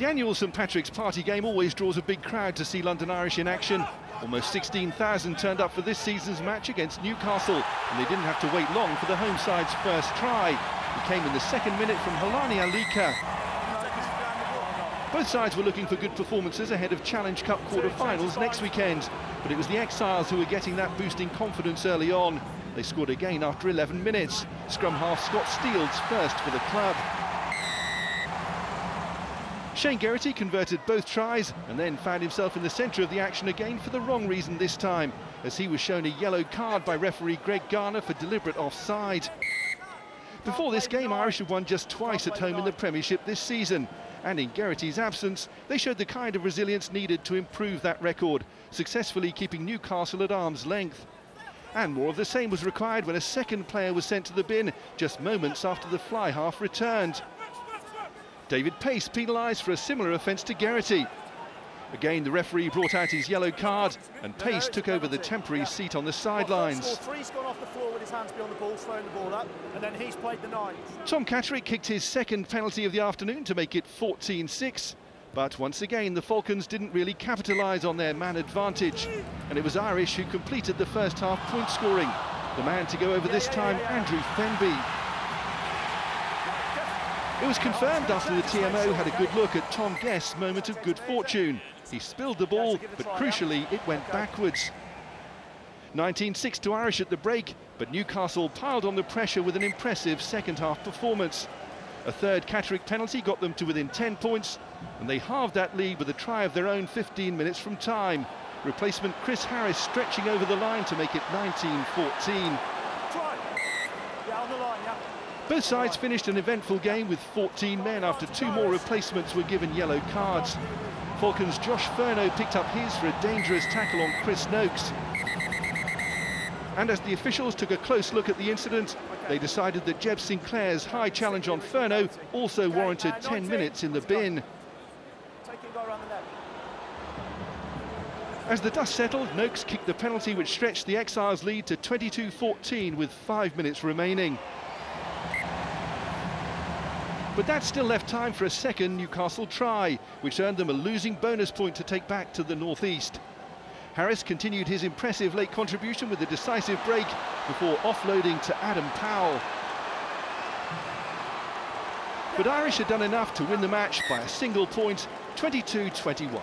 The annual St Patrick's Party game always draws a big crowd to see London Irish in action. Almost 16,000 turned up for this season's match against Newcastle, and they didn't have to wait long for the home side's first try. It came in the second minute from Helani Alika. Both sides were looking for good performances ahead of Challenge Cup quarter-finals next weekend, but it was the Exiles who were getting that boost in confidence early on. They scored again after 11 minutes. Scrum half Scott Steele's first for the club. Shane Geraghty converted both tries and then found himself in the centre of the action again for the wrong reason this time, as he was shown a yellow card by referee Greg Garner for deliberate offside. Before this game, Irish had won just twice at home in the Premiership this season, and in Geraghty's absence, they showed the kind of resilience needed to improve that record, successfully keeping Newcastle at arm's length. And more of the same was required when a second player was sent to the bin just moments after the fly half returned. David Pace penalised for a similar offence to Geraghty. Again, the referee brought out his yellow card, and Pace took over the temporary seat on the sidelines. Three's gone off the floor with his hands beyond the ball, throwing the ball up, and then he's played the 9. Tom Catterick kicked his second penalty of the afternoon to make it 14-6. But once again, the Falcons didn't really capitalise on their man advantage, and it was Irish who completed the first half point scoring. The man to go over this time, Andrew Fenby. It was confirmed after the TMO had a good look at Tom Guest's moment of good fortune. He spilled the ball, but crucially, it went backwards. 19-6 to Irish at the break, but Newcastle piled on the pressure with an impressive second-half performance. A third Catterick penalty got them to within 10 points, and they halved that lead with a try of their own 15 minutes from time. Replacement Chris Harris stretching over the line to make it 19-14. Both sides finished an eventful game with 14 men after 2 more replacements were given yellow cards. Falcons' Josh Furno picked up his for a dangerous tackle on Chris Noakes. And as the officials took a close look at the incident, they decided that Jeb Sinclair's high challenge on Furno also warranted 10 minutes in the bin. As the dust settled, Noakes kicked the penalty which stretched the Exiles' lead to 22-14 with 5 minutes remaining. But that still left time for a second Newcastle try, which earned them a losing bonus point to take back to the northeast. Harris continued his impressive late contribution with a decisive break before offloading to Adam Powell. But Irish had done enough to win the match by a single point, 22-21.